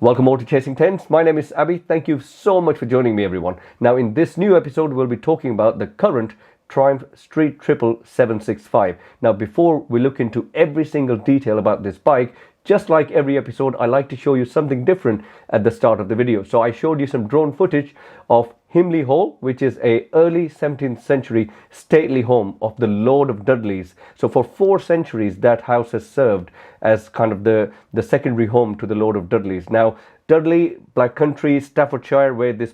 Welcome all to Chasing Tens. My name is Abby. Thank you so much for joining me, everyone. Now, in this new episode, we'll be talking about the current Triumph Street Triple 765. Now, before we look into every single detail about this bike, just like every episode, I like to show you something different at the start of the video. So I showed you some drone footage of Himley Hall, which is a early 17th century stately home of the Lord of Dudley's. So for 4 centuries, that house has served as kind of the secondary home to the Lord of Dudley's. Now, Dudley, Black Country, Staffordshire, where this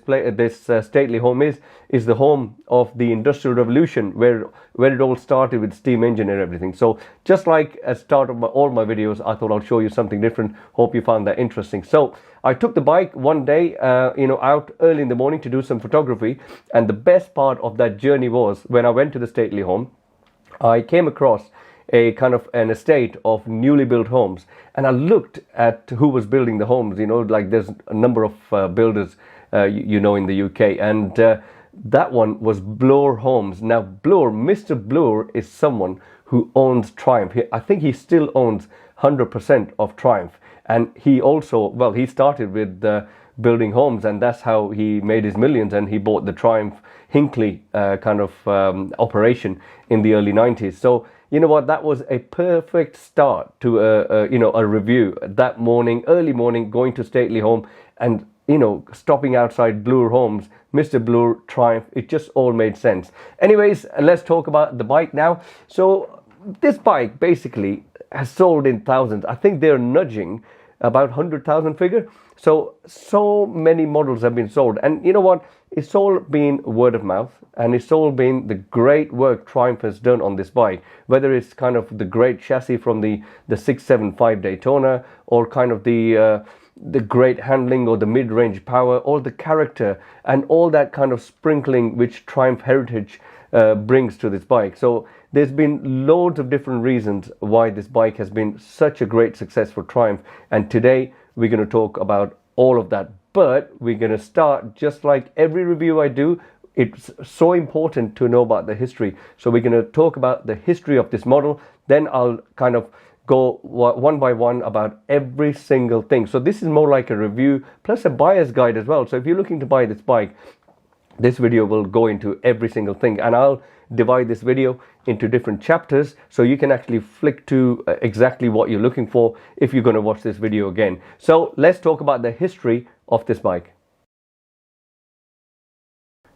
stately home is the home of the Industrial Revolution, where it all started with steam engine and everything. So just like at start of all my videos, I thought I'll show you something different. Hope you found that interesting. So I took the bike one day, out early in the morning to do some photography, and the best part of that journey was when I went to the stately home, I came across a kind of an estate of newly built homes, and I looked at who was building the homes. Like there's a number of builders in the UK, and that one was Bloor Homes. Now Mr. Bloor is someone who owns Triumph. I think he still owns 100% of Triumph, and he also, he started with building homes, and that's how he made his millions, and he bought the Triumph Hinckley operation in the early 90s. So you know what, that was a perfect start to a review that morning, early morning, going to stately home and stopping outside Bloor Homes, Mr. Bloor, Triumph. It just all made sense. Anyways, let's talk about the bike now. So this bike basically has sold in thousands. I think they're nudging about 100,000 figure. So many models have been sold, and you know what, it's all been word of mouth, and it's all been the great work Triumph has done on this bike, whether it's kind of the great chassis from the 675 Daytona, or kind of the great handling, or the mid-range power, or the character, and all that kind of sprinkling which Triumph heritage brings to this bike. So there's been loads of different reasons why this bike has been such a great success for Triumph, and today we're going to talk about all of that. But we're going to start, just like every review I do, it's so important to know about the history. So we're going to talk about the history of this model, then I'll kind of go one by one about every single thing. So this is more like a review plus a buyer's guide as well. So if you're looking to buy this bike, this video will go into every single thing, and I'll divide this video into different chapters so you can actually flick to exactly what you're looking for if you're going to watch this video again. So let's talk about the history of this bike.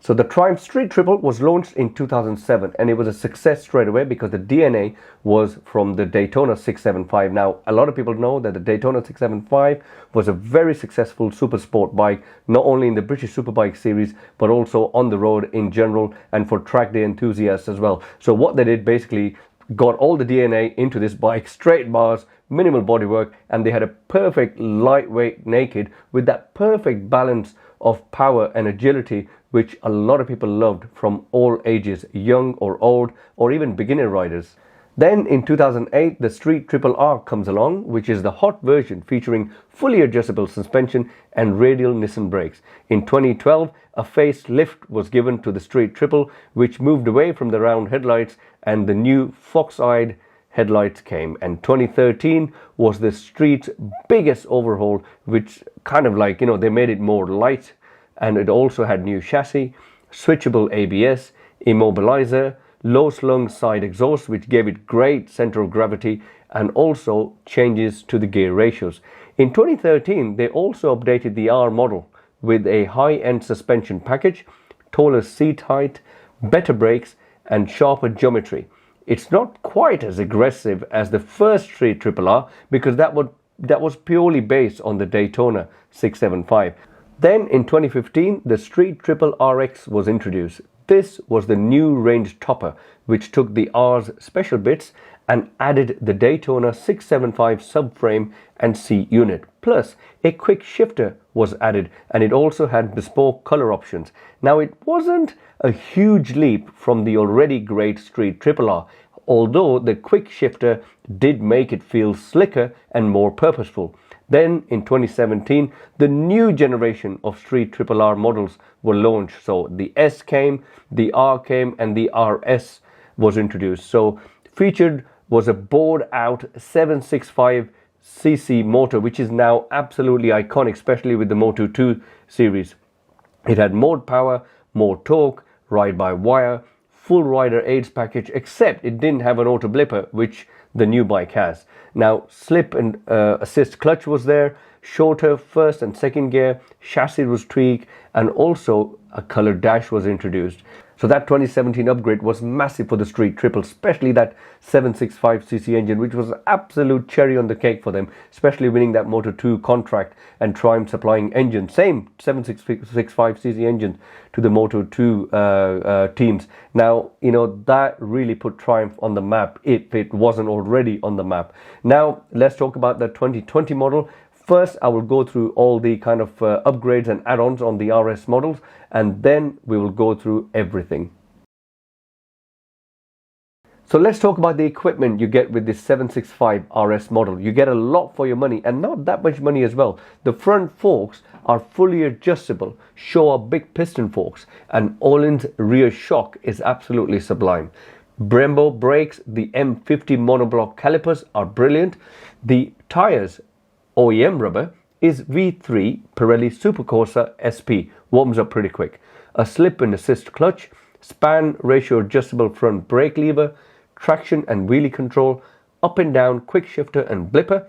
So the Triumph Street Triple was launched in 2007, and it was a success straight away because the DNA was from the Daytona 675. Now, a lot of people know that the Daytona 675 was a very successful super sport bike, not only in the British Superbike series, but also on the road in general and for track day enthusiasts as well. So what they did, basically got all the DNA into this bike, straight bars, minimal bodywork, and they had a perfect lightweight naked with that perfect balance of power and agility, which a lot of people loved from all ages, young or old, or even beginner riders. Then in 2008, the Street Triple R comes along, which is the hot version featuring fully adjustable suspension and radial Nissan brakes. In 2012, a facelift was given to the Street Triple, which moved away from the round headlights, and the new fox-eyed headlights came. And 2013 was the Street's biggest overhaul, which kind of like, they made it more light, and it also had new chassis, switchable ABS, immobilizer, low slung side exhaust, which gave it great center of gravity, and also changes to the gear ratios. In 2013, they also updated the R model with a high-end suspension package, taller seat height, better brakes, and sharper geometry. It's not quite as aggressive as the first Street Triple R because that was purely based on the Daytona 675. Then in 2015, the Street Triple RX was introduced. This was the new range topper, which took the R's special bits and added the Daytona 675 subframe and seat unit. Plus, a quick shifter was added, and it also had bespoke color options. Now, it wasn't a huge leap from the already great Street Triple R, although the quick shifter did make it feel slicker and more purposeful. Then in 2017, the new generation of Street Triple R models were launched. So the S came, the R came, and the RS was introduced. So featured was a bored out 765 cc motor, which is now absolutely iconic, especially with the Moto 2 series. It had more power, more torque, ride-by-wire, full rider aids package, except it didn't have an auto blipper, which the new bike has. Now, slip and assist clutch was there, shorter first and second gear, chassis was tweaked, and also a colored dash was introduced. So that 2017 upgrade was massive for the Street Triple, especially that 765cc engine, which was an absolute cherry on the cake for them, especially winning that Moto 2 contract and Triumph supplying engine, same 765cc engine to the Moto 2 teams. Now, you know, that really put Triumph on the map if it wasn't already on the map. Now, let's talk about the 2020 model. First, I will go through all the kind of upgrades and add-ons on the RS models, and then we will go through everything. So let's talk about the equipment you get with this 765 RS model. You get a lot for your money, and not that much money as well. The front forks are fully adjustable, show up big piston forks, and Öhlins rear shock is absolutely sublime. Brembo brakes, the M50 monoblock calipers are brilliant. The tires, OEM rubber, is V3 Pirelli Supercorsa SP, warms up pretty quick. A slip and assist clutch, span ratio adjustable front brake lever, traction and wheelie control, up and down quick shifter and blipper,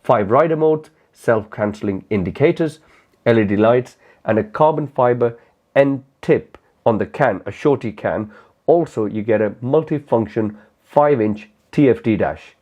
5 rider modes, self-cancelling indicators, LED lights, and a carbon fiber end tip on the can, a shorty can. Also, you get a multi-function 5-inch TFT Dash.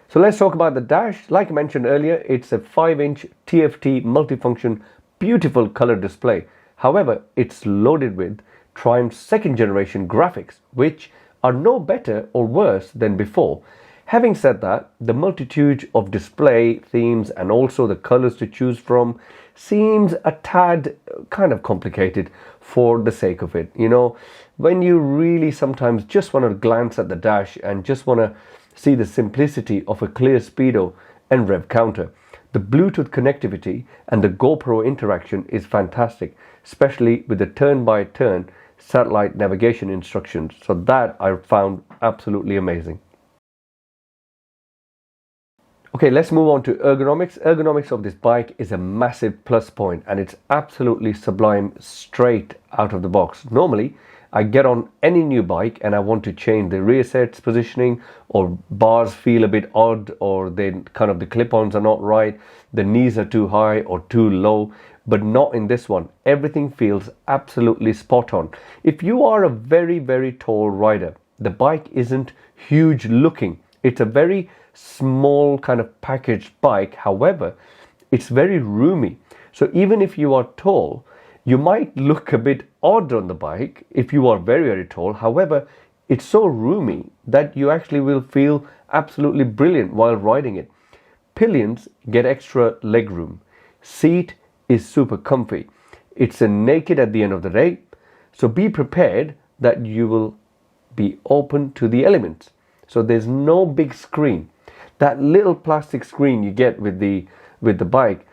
So let's talk about the dash. Like I mentioned earlier, it's a 5-inch TFT multifunction, beautiful color display. However, it's loaded with Triumph's second generation graphics, which are no better or worse than before. Having said that, the multitude of display themes and also the colors to choose from seems a tad kind of complicated for the sake of it. You know, when you really sometimes just want to glance at the dash and just want to see the simplicity of a clear speedo and rev counter. The Bluetooth connectivity and the GoPro interaction is fantastic, especially with the turn-by-turn satellite navigation instructions. So that I found absolutely amazing. Okay, let's move on to ergonomics. Ergonomics of this bike is a massive plus point, and it's absolutely sublime straight out of the box. Normally, I get on any new bike and I want to change the rear set's positioning, or bars feel a bit odd, or they kind of the clip-ons are not right, the knees are too high or too low, but not in this one. Everything feels absolutely spot on. If you are a very, very tall rider, the bike isn't huge looking. It's a very small kind of packaged bike. However, it's very roomy. So even if you are tall, you might look a bit odd on the bike if you are very, very tall. However, it's so roomy that you actually will feel absolutely brilliant while riding it. Pillions get extra leg room. Seat is super comfy. It's a naked at the end of the day. So be prepared that you will be open to the elements. So there's no big screen. That little plastic screen you get with the bike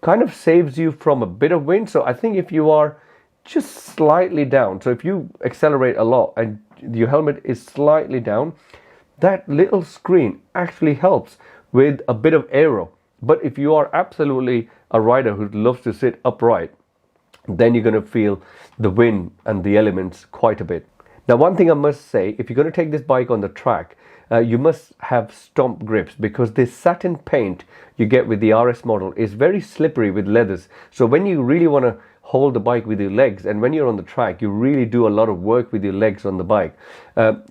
kind of saves you from a bit of wind. So I think if you are just slightly down, so if you accelerate a lot and your helmet is slightly down, that little screen actually helps with a bit of aero. But if you are absolutely a rider who loves to sit upright, then you're going to feel the wind and the elements quite a bit. Now, one thing I must say, if you're going to take this bike on the track, you must have stomp grips, because this satin paint you get with the RS model is very slippery with leathers. So when you really want to hold the bike with your legs, and when you're on the track, you really do a lot of work with your legs on the bike.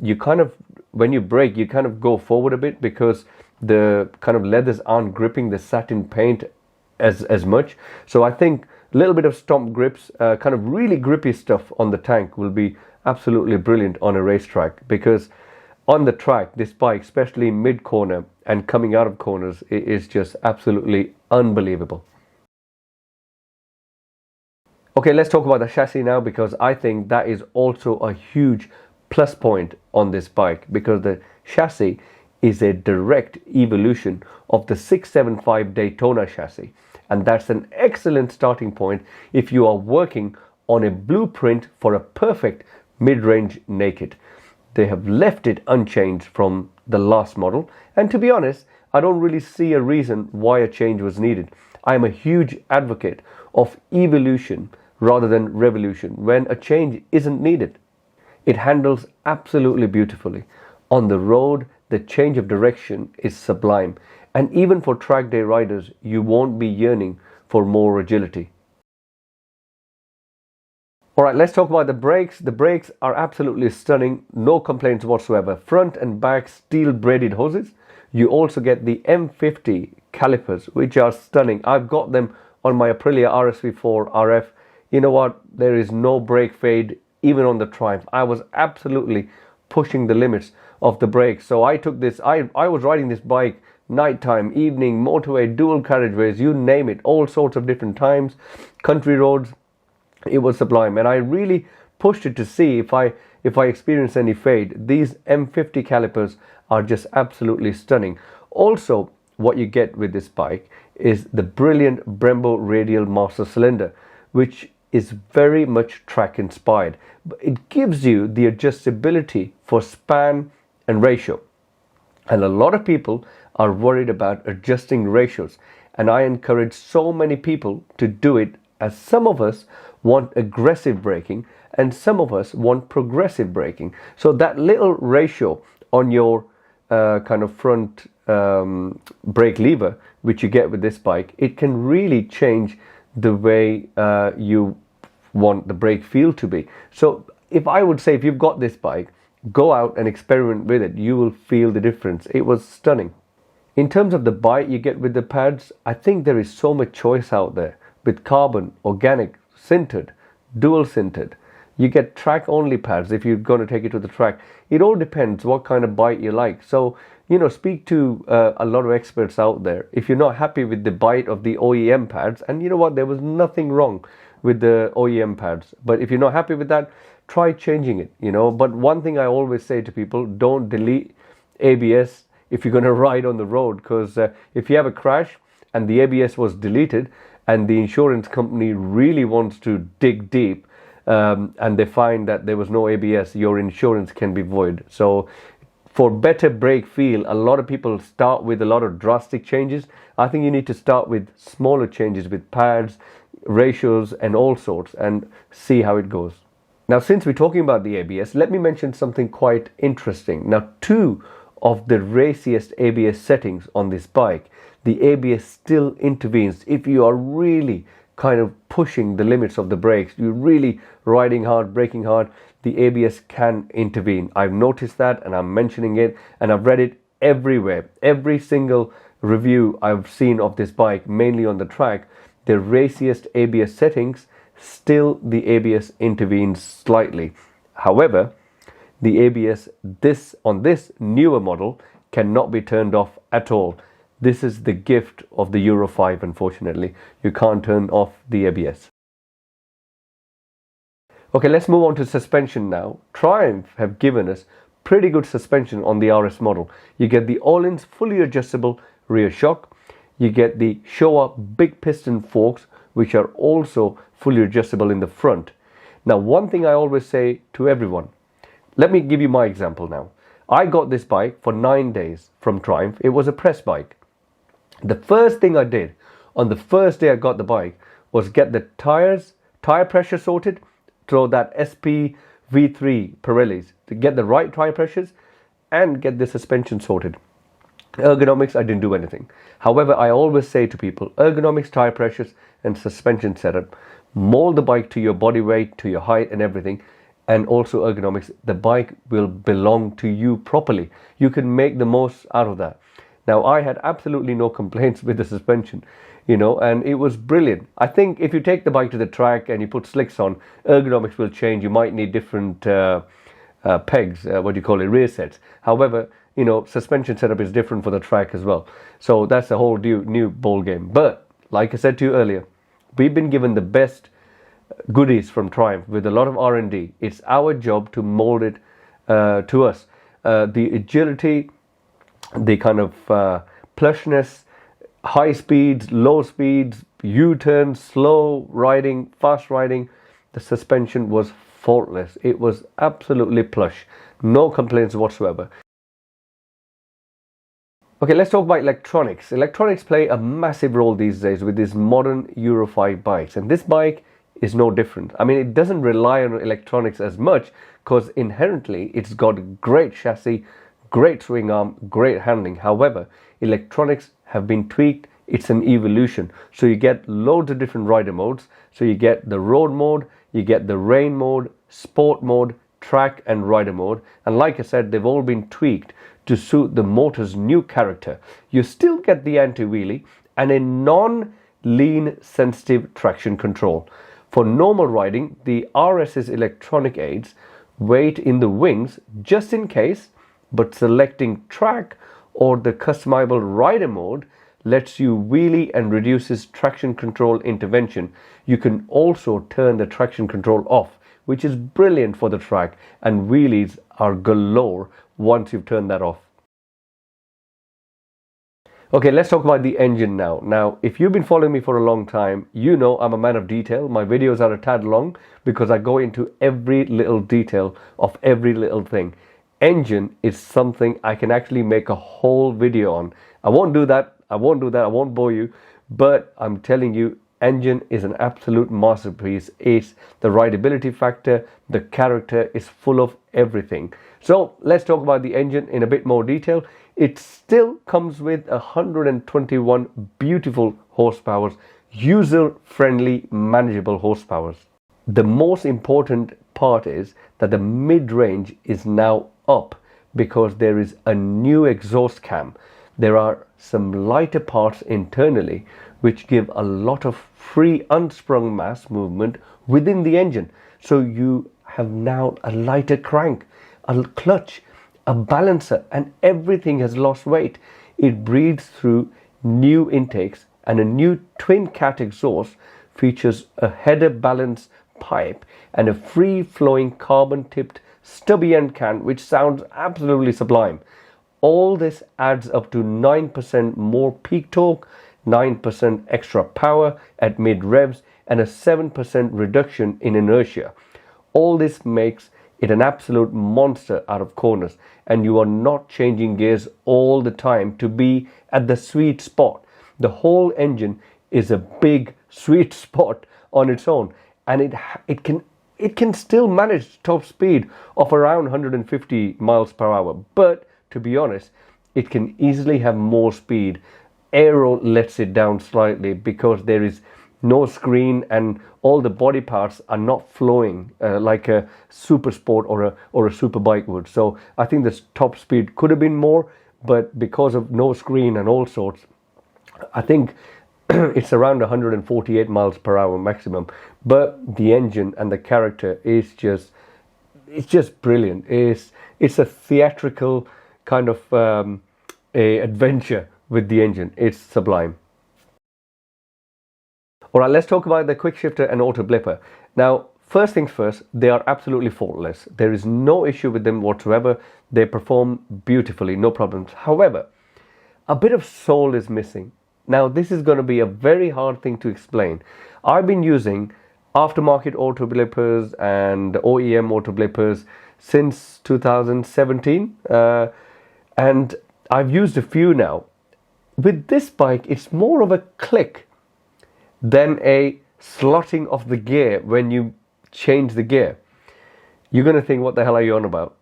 You kind of, when you brake, you kind of go forward a bit because the kind of leathers aren't gripping the satin paint as much. So I think a little bit of stomp grips, kind of really grippy stuff on the tank will be absolutely brilliant on a racetrack, because on the track, this bike, especially mid-corner and coming out of corners, is just absolutely unbelievable. Okay, let's talk about the chassis now, because I think that is also a huge plus point on this bike, because the chassis is a direct evolution of the 675 Daytona chassis. And that's an excellent starting point if you are working on a blueprint for a perfect mid-range naked. They have left it unchanged from the last model. And to be honest, I don't really see a reason why a change was needed. I am a huge advocate of evolution rather than revolution when a change isn't needed. It handles absolutely beautifully. On the road, the change of direction is sublime. And even for track day riders, you won't be yearning for more agility. Alright, let's talk about the brakes. The brakes are absolutely stunning, no complaints whatsoever. Front and back steel braided hoses. You also get the M50 calipers, which are stunning. I've got them on my Aprilia RSV4 RF. You know what? There is no brake fade even on the Triumph. I was absolutely pushing the limits of the brakes. So I took this, I was riding this bike nighttime, evening, motorway, dual carriageways, you name it, all sorts of different times, country roads. It was sublime, and I really pushed it to see if I experienced any fade. These M50 calipers are just absolutely stunning. Also, what you get with this bike is the brilliant Brembo radial master cylinder, which is very much track inspired. It gives you the adjustability for span and ratio. And a lot of people are worried about adjusting ratios. And I encourage so many people to do it, as some of us want aggressive braking and some of us want progressive braking. So that little ratio on your kind of front brake lever, which you get with this bike, it can really change the way you want the brake feel to be. So if I would say, if you've got this bike, go out and experiment with it. You will feel the difference. It was stunning. In terms of the bite you get with the pads, I think there is so much choice out there with carbon, organic, sintered, dual sintered. You get track only pads if you're going to take it to the track. It all depends what kind of bite you like. So, you know, speak to a lot of experts out there. If you're not happy with the bite of the OEM pads, and you know what, there was nothing wrong with the OEM pads, but if you're not happy with that, try changing it, you know. But one thing I always say to people, don't delete ABS if you're going to ride on the road, because if you have a crash and the ABS was deleted and the insurance company really wants to dig deep, and they find that there was no ABS, your insurance can be void. So for better brake feel, a lot of people start with a lot of drastic changes. I think you need to start with smaller changes with pads, ratios and all sorts, and see how it goes. Now, since we're talking about the ABS, let me mention something quite interesting. Now, two of the raciest ABS settings on this bike, the ABS still intervenes if you are really kind of pushing the limits of the brakes. You're really riding hard, braking hard, the ABS can intervene. I've noticed that, and I'm mentioning it, and I've read it everywhere. Every single review I've seen of this bike, mainly on the track, the raciest ABS settings, still the ABS intervenes slightly. However, the ABS on this newer model cannot be turned off at all. This is the gift of the Euro 5, unfortunately. You can't turn off the ABS. Okay, let's move on to suspension now. Triumph have given us pretty good suspension on the RS model. You get the Öhlins fully adjustable rear shock. You get the Showa big piston forks, which are also fully adjustable in the front. Now, one thing I always say to everyone, let me give you my example now. I got this bike for 9 days from Triumph. It was a press bike. The first thing I did on the first day I got the bike was get the tire pressure sorted, throw that SP V3 Pirellis to get the right tire pressures and get the suspension sorted. Ergonomics, I didn't do anything. However, I always say to people, ergonomics, tire pressures and suspension setup, mold the bike to your body weight, to your height and everything. And also ergonomics, the bike will belong to you properly. You can make the most out of that. Now, I had absolutely no complaints with the suspension, you know, and it was brilliant. I think if you take the bike to the track and you put slicks on, ergonomics will change. You might need different pegs, rear sets. However, you know, suspension setup is different for the track as well. So that's a whole new ball game. But like I said to you earlier, we've been given the best goodies from Triumph with a lot of R&D. It's our job to mold it to us. The agility, the kind of plushness, high speeds, low speeds, U-turns, slow riding, fast riding, the suspension was faultless. It was absolutely plush. No complaints whatsoever. Okay, let's talk about electronics. Electronics play a massive role these days with these modern Euro 5 bikes, and this bike is no different. I mean, it doesn't rely on electronics as much because inherently it's got a great chassis, great swing arm, great handling. However, electronics have been tweaked. It's an evolution. So you get loads of different rider modes. So you get the road mode, you get the rain mode, sport mode, track and rider mode. And like I said, they've all been tweaked to suit the motor's new character. You still get the anti-wheelie and a non-lean sensitive traction control. For normal riding, the RS's electronic aids wait in the wings just in case, but selecting track or the customizable rider mode lets you wheelie and reduces traction control intervention. You can also turn the traction control off, which is brilliant for the track, and wheelies are galore once you've turned that off. Okay, let's talk about the engine now. Now, if you've been following me for a long time, you know I'm a man of detail. My videos are a tad long because I go into every little detail of every little thing. Engine is something I can actually make a whole video on. I won't do that. I won't bore you. But I'm telling you, engine is an absolute masterpiece. It's the rideability factor, the character is full of everything. So let's talk about the engine in a bit more detail. It still comes with 121 beautiful horsepowers, user-friendly, manageable horsepowers. The most important part is that the mid-range is now up because there is a new exhaust cam. There are some lighter parts internally which give a lot of free unsprung mass movement within the engine. So you have now a lighter crank, a clutch, a balancer, and everything has lost weight. It breathes through new intakes, and a new twin cat exhaust features a header balance pipe and a free flowing carbon tipped stubby end can, which sounds absolutely sublime. All this adds up to 9% more peak torque, 9% extra power at mid revs, and a 7% reduction in inertia. All this makes it an absolute monster out of corners, and you are not changing gears all the time to be at the sweet spot. The whole engine is a big sweet spot on its own, and it can still manage top speed of around 150 miles per hour. But to be honest, it can easily have more speed. Aero lets it down slightly because there is no screen and all the body parts are not flowing like a super sport or a super bike would. So I think this top speed could have been more, but because of no screen and all sorts, I think it's around 148 miles per hour maximum. But the engine and the character is just brilliant. It's a theatrical kind of a adventure with the engine. It's sublime. All right, let's talk about the Quickshifter and Auto Blipper. Now, first things first, they are absolutely faultless. There is no issue with them whatsoever. They perform beautifully, no problems. However, a bit of soul is missing. Now, this is going to be a very hard thing to explain. I've been using aftermarket auto blippers and OEM auto blippers since 2017, and I've used a few now. With this bike, it's more of a click than a slotting of the gear when you change the gear. You're going to think, what the hell are you on about?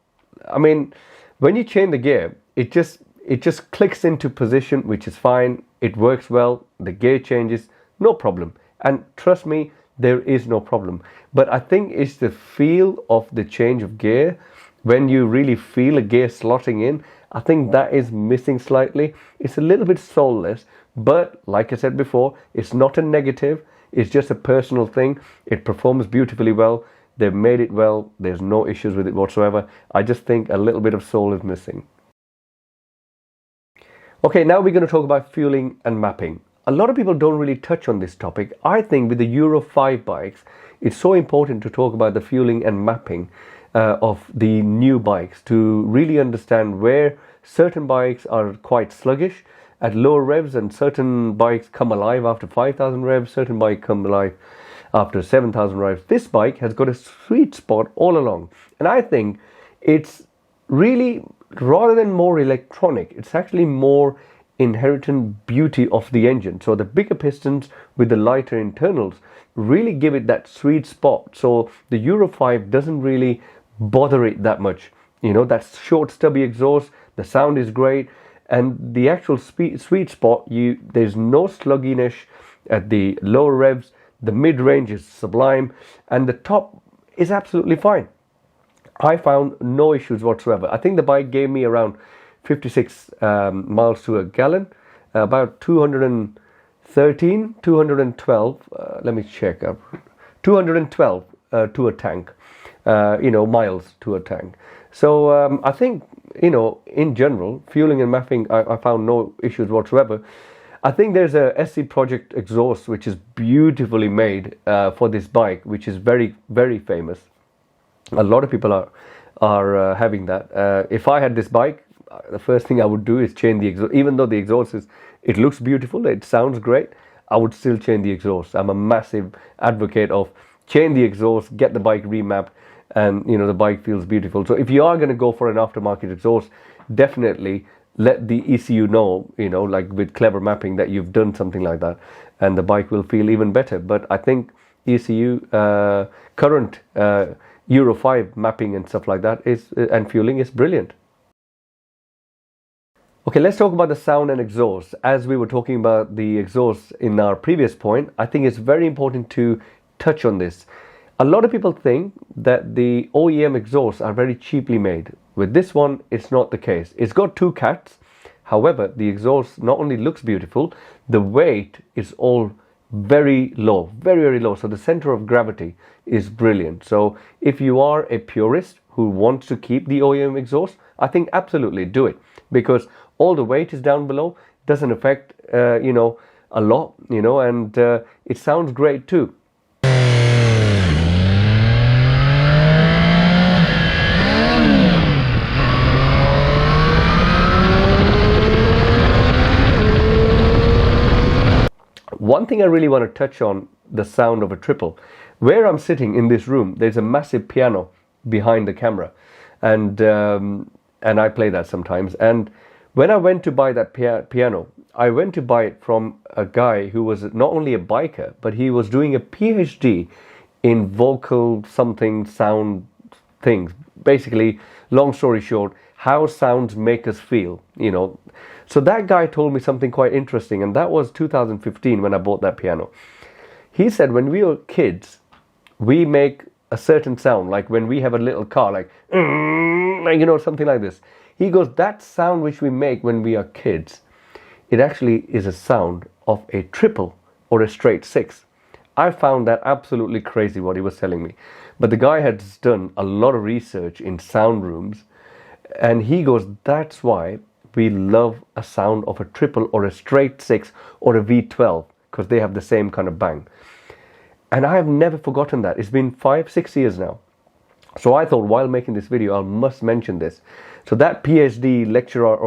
I mean, when you change the gear, it just clicks into position, which is fine. It works well. The gear changes, no problem. And trust me, there is no problem. But I think it's the feel of the change of gear. When you really feel a gear slotting in, I think that is missing slightly. It's a little bit soulless, but like I said before, it's not a negative. It's just a personal thing. It performs beautifully well. They've made it well. There's no issues with it whatsoever. I just think a little bit of soul is missing. Okay, now we're going to talk about fueling and mapping. A lot of people don't really touch on this topic. I think with the Euro 5 bikes, it's so important to talk about the fueling and mapping of the new bikes to really understand where certain bikes are quite sluggish at lower revs and certain bikes come alive after 5,000 revs, certain bikes come alive after 7,000 revs. This bike has got a sweet spot all along, and I think it's really rather than more electronic, it's actually more inherent beauty of the engine. So the bigger pistons with the lighter internals really give it that sweet spot. So the Euro 5 doesn't really bother it that much. You know, that short stubby exhaust, the sound is great, and the actual sweet spot, there's no slugginess at the lower revs, the mid-range is sublime, and the top is absolutely fine. I found no issues whatsoever. I think the bike gave me around 56 miles to a gallon, about 213, 212, let me check, 212 to a tank, miles to a tank. So I think, in general, fueling and mapping, I found no issues whatsoever. I think there's a SC Project exhaust which is beautifully made for this bike, which is very, very famous. A lot of people are having that. If I had this bike, the first thing I would do is change the exhaust. Even though the exhaust it looks beautiful, it sounds great, I would still change the exhaust. I'm a massive advocate of change the exhaust, get the bike remapped, and the bike feels beautiful. So if you are going to go for an aftermarket exhaust, definitely let the ECU know, like with clever mapping, that you've done something like that, and the bike will feel even better. But I think ECU current Euro 5 mapping and stuff like that and fueling is brilliant. Okay, let's talk about the sound and exhaust. As we were talking about the exhaust in our previous point, I think it's very important to touch on this. A lot of people think that the OEM exhausts are very cheaply made. With this one, it's not the case. It's got two cats. However, the exhaust not only looks beautiful, the weight is all very low, very, very low. So the center of gravity is brilliant. So if you are a purist who wants to keep the OEM exhaust, I think absolutely do it, because all the weight is down below, doesn't affect, a lot, and it sounds great too. One thing I really want to touch on, the sound of a triple. Where I'm sitting in this room, there's a massive piano behind the camera, and I play that sometimes. And when I went to buy that piano, I went to buy it from a guy who was not only a biker, but he was doing a PhD in vocal something sound things. Basically, long story short, how sounds make us feel, So that guy told me something quite interesting, and that was 2015 when I bought that piano. He said when we were kids, we make a certain sound, like when we have a little car, like something like this. He goes, that sound which we make when we are kids, it actually is a sound of a triple or a straight six. I found that absolutely crazy what he was telling me. But the guy had done a lot of research in sound rooms, and he goes, that's why we love a sound of a triple or a straight six or a V12, because they have the same kind of bang. And I have never forgotten that. It's been 5-6 years now. So I thought, while making this video, I must mention this. So that PhD lecturer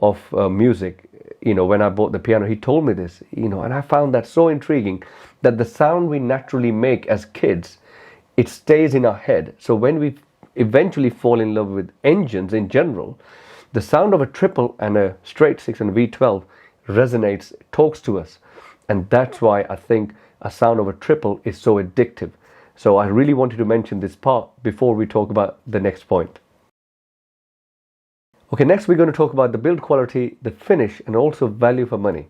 of music, when I bought the piano, he told me this, and I found that so intriguing, that the sound we naturally make as kids, it stays in our head. So when we eventually fall in love with engines in general, the sound of a triple and a straight six and a V12 resonates, talks to us. And that's why I think a sound of a triple is so addictive. So I really wanted to mention this part before we talk about the next point. Okay, next we're going to talk about the build quality, the finish, and also value for money.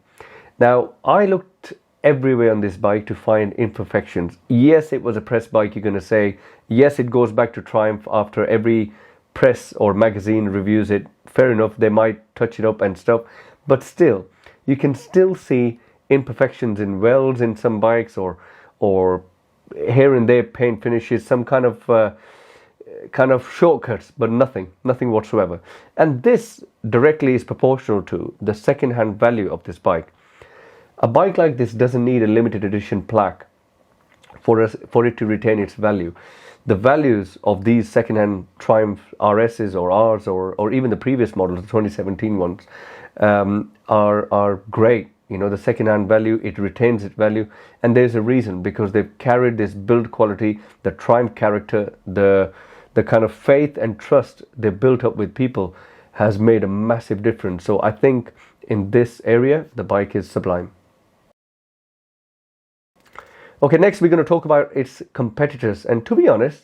Now, I looked everywhere on this bike to find imperfections. Yes, it was a press bike, you're going to say. Yes, it goes back to Triumph after every press or magazine reviews it. Fair enough, they might touch it up and stuff. But still, you can still see imperfections in welds in some bikes, or here and there paint finishes, some kind of shortcuts, but nothing whatsoever. And this directly is proportional to the second-hand value of this bike. A bike like this doesn't need a limited edition plaque for it to retain its value. The values of these second-hand Triumph RSs or Rs or even the previous models, the 2017 ones, are great. The second-hand value, it retains its value, and there's a reason, because they've carried this build quality, the Triumph character, the the kind of faith and trust they built up with people has made a massive difference. So I think in this area, the bike is sublime. Okay, next we're going to talk about its competitors. And to be honest,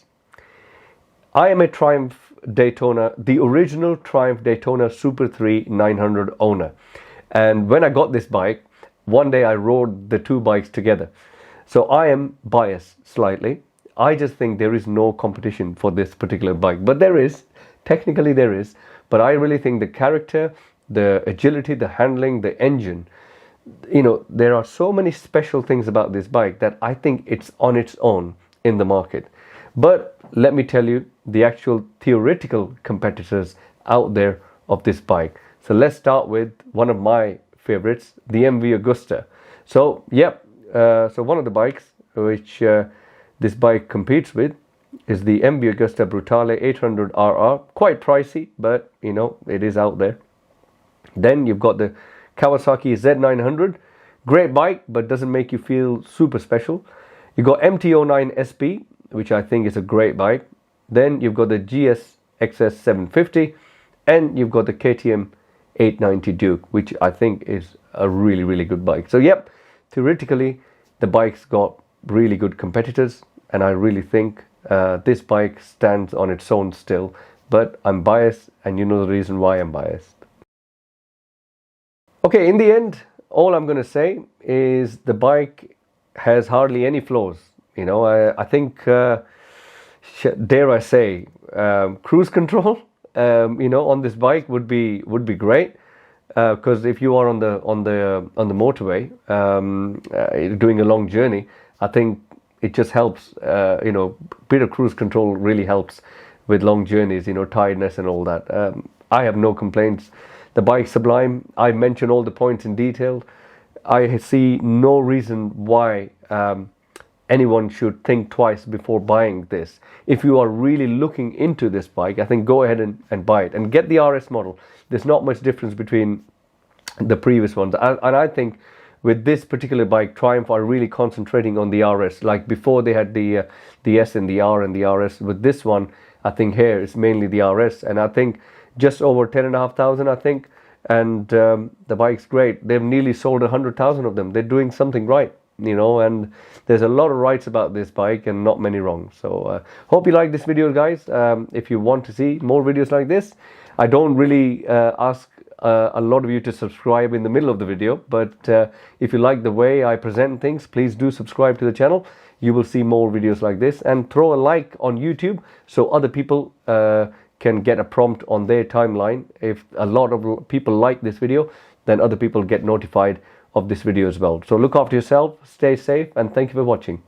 I am a Triumph Daytona, the original Triumph Daytona Super 3 900 owner. And when I got this bike, one day I rode the two bikes together. So I am biased slightly. I just think there is no competition for this particular bike. But there is, technically there is. But I really think the character, the agility, the handling, the engine, you know, there are so many special things about this bike that I think it's on its own in the market. But let me tell you the actual theoretical competitors out there of this bike. So let's start with one of my favorites, the MV Agusta. So so one of the bikes which this bike competes with is the MV Agusta Brutale 800 RR. Quite pricey, but you know, it is out there. Then you've got the Kawasaki Z900, great bike, but doesn't make you feel super special. You've got MT-09 SP, which I think is a great bike. Then you've got the GS XS 750, and you've got the KTM 890 Duke, which I think is a really, really good bike. So yep, theoretically, the bike's got really good competitors, and I really think this bike stands on its own still. But I'm biased, and you know the reason why I'm biased. Okay, in the end, all I'm going to say is the bike has hardly any flaws. You know, I think, dare I say, cruise control, you know, on this bike would be great, because if you are on the motorway, doing a long journey, I think it just helps. You know, bit of cruise control really helps with long journeys. You know, tiredness and all that. I have no complaints. The bike's sublime. I mentioned all the points in detail. I see no reason why anyone should think twice before buying this. If you are really looking into this bike, I think go ahead and buy it and get the RS model. There's not much difference between the previous ones. And I think with this particular bike, Triumph are really concentrating on the RS. Like before they had the S and the R and the RS. With this one, I think here it's mainly the RS. And I think just over 10,500, I think, and the bike's great. They've nearly sold 100,000 of them. They're doing something right, you know, and there's a lot of rights about this bike and not many wrong. So hope you like this video, guys. If you want to see more videos like this, I don't really ask a lot of you to subscribe in the middle of the video, but if you like the way I present things, please do subscribe to the channel. You will see more videos like this, and throw a like on YouTube so other people can get a prompt on their timeline. If a lot of people like this video, then other people get notified of this video as well. So look after yourself, stay safe, and thank you for watching.